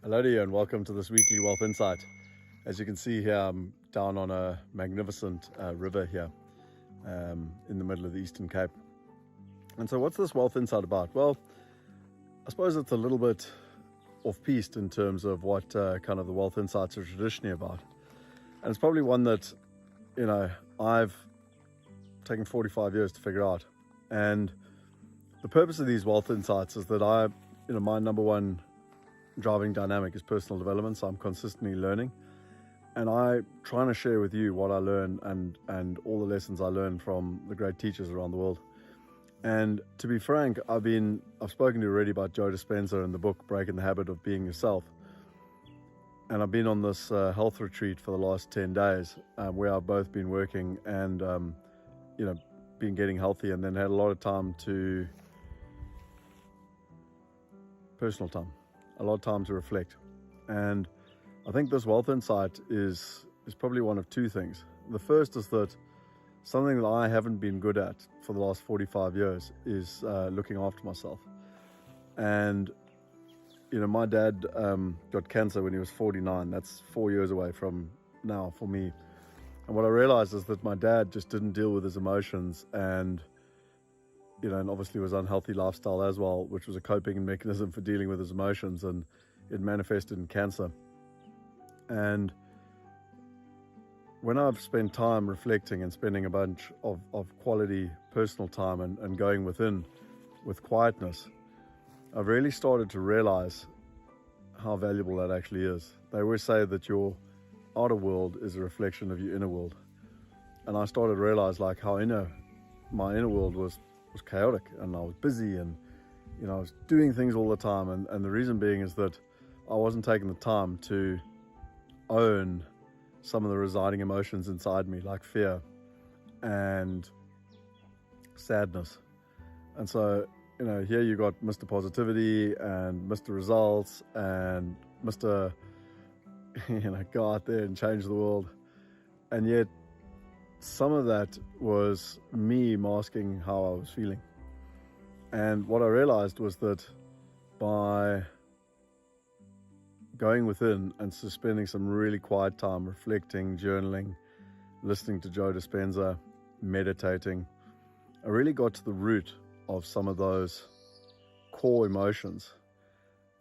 Hello to you and welcome to this weekly Wealth Insight. As you can see here, I'm down on a magnificent river here in the middle of the Eastern Cape. And so what's this Wealth Insight about? Well, I suppose it's a little bit off-piste in terms of what kind of the Wealth Insights are traditionally about. And it's probably one that, I've taken 45 years to figure out. And the purpose of these Wealth Insights is that my number one driving dynamic is personal development, so I'm consistently learning, and I trying to share with you what I learn and all the lessons I learn from the great teachers around the world. And to be frank, I've spoken to you already about Joe Dispenza in the book Breaking the Habit of Being Yourself, and I've been on this health retreat for the last 10 days where I've both been working and been getting healthy, and then had a lot of time to personal time, a lot of time to reflect. And I think this Wealth Insight is probably one of two things. The first is that something that I haven't been good at for the last 45 years is looking after myself. And my dad got cancer when he was 49. That's 4 years away from now for me. And what I realized is that my dad just didn't deal with his emotions, and obviously was unhealthy lifestyle as well, which was a coping mechanism for dealing with his emotions, and it manifested in cancer. And when I've spent time reflecting and spending a bunch of quality personal time and going within with quietness, I've really started to realize how valuable that actually is. They always say that your outer world is a reflection of your inner world. And I started to realize how my inner world was chaotic, and I was busy, and I was doing things all the time, and the reason being is that I wasn't taking the time to own some of the residing emotions inside me, like fear and sadness. And so here you got Mr. Positivity and Mr. Results and Mr. Go out there and change the world, and yet some of that was me masking how I was feeling. And what I realized was that by going within and spending some really quiet time reflecting, journaling, listening to Joe Dispenza, meditating, I really got to the root of some of those core emotions.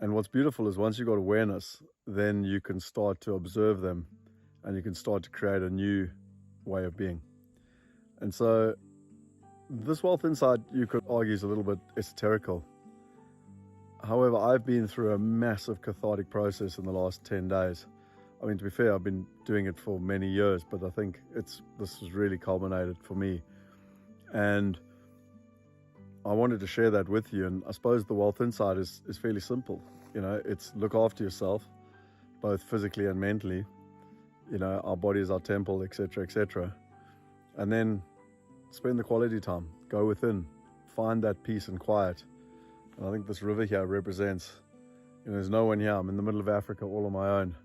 And what's beautiful is once you've got awareness, then you can start to observe them, and you can start to create a new way of being. And so this Wealth Insight, you could argue, is a little bit esoterical. However, I've been through a massive cathartic process in the last 10 days. I mean, to be fair, I've been doing it for many years, but I think this has really culminated for me. And I wanted to share that with you. And I suppose the Wealth Insight is fairly simple. It's look after yourself, both physically and mentally. Our body is our temple, etc., etc. And then spend the quality time, go within, find that peace and quiet. And I think this river here represents, there's no one here. I'm in the middle of Africa all on my own.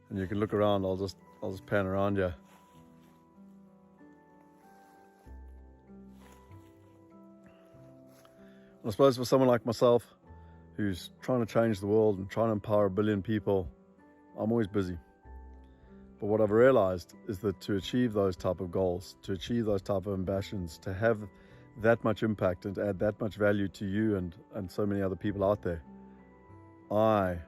And you can look around, I'll just pan around here. I suppose for someone like myself, who's trying to change the world and trying to empower 1 billion people, I'm always busy. But what I've realized is that to achieve those type of goals, to achieve those type of ambitions, to have that much impact and to add that much value to you and so many other people out there, I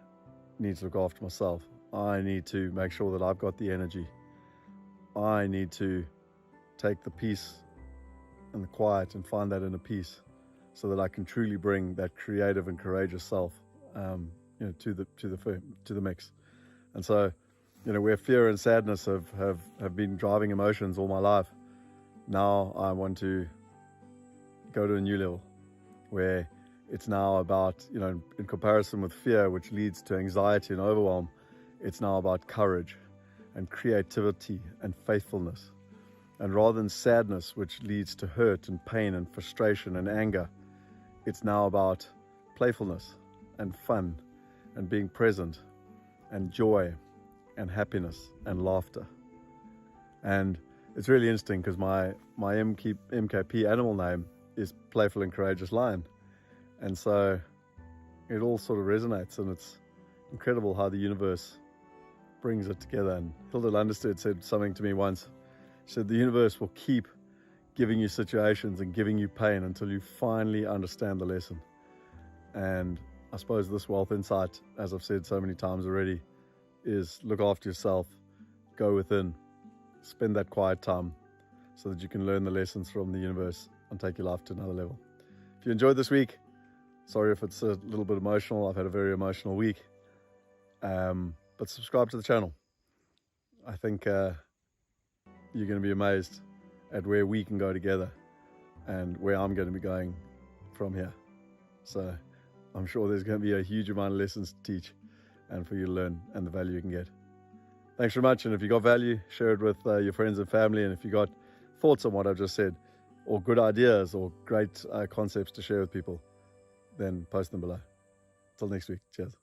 need to look after myself. I need to make sure that I've got the energy. I need to take the peace and the quiet and find that inner peace, so that I can truly bring that creative and courageous self, to the mix. And so, where fear and sadness have been driving emotions all my life, now I want to go to a new level, where it's now about, in comparison with fear, which leads to anxiety and overwhelm, it's now about courage and creativity and faithfulness. And rather than sadness, which leads to hurt and pain and frustration and anger, it's now about playfulness and fun and being present and joy and happiness and laughter. And it's really interesting because my MKP animal name is Playful and Courageous Lion. And so it all sort of resonates, and it's incredible how the universe brings it together. And Hilda Lunderstedt said something to me once. She said, the universe will keep giving you situations and giving you pain until you finally understand the lesson. And I suppose this wealth insight, as I've said so many times already, is look after yourself, go within, spend that quiet time so that you can learn the lessons from the universe and take your life to another level. If you enjoyed this week, sorry if it's a little bit emotional. I've had a very emotional week. But subscribe to the channel. I think you're going to be amazed at where we can go together and where I'm going to be going from here. So I'm sure there's going to be a huge amount of lessons to teach and for you to learn and the value you can get. Thanks very much. And if you got value, share it with your friends and family. And if you got thoughts on what I've just said, or good ideas or great concepts to share with people, then post them below. Till next week. Cheers.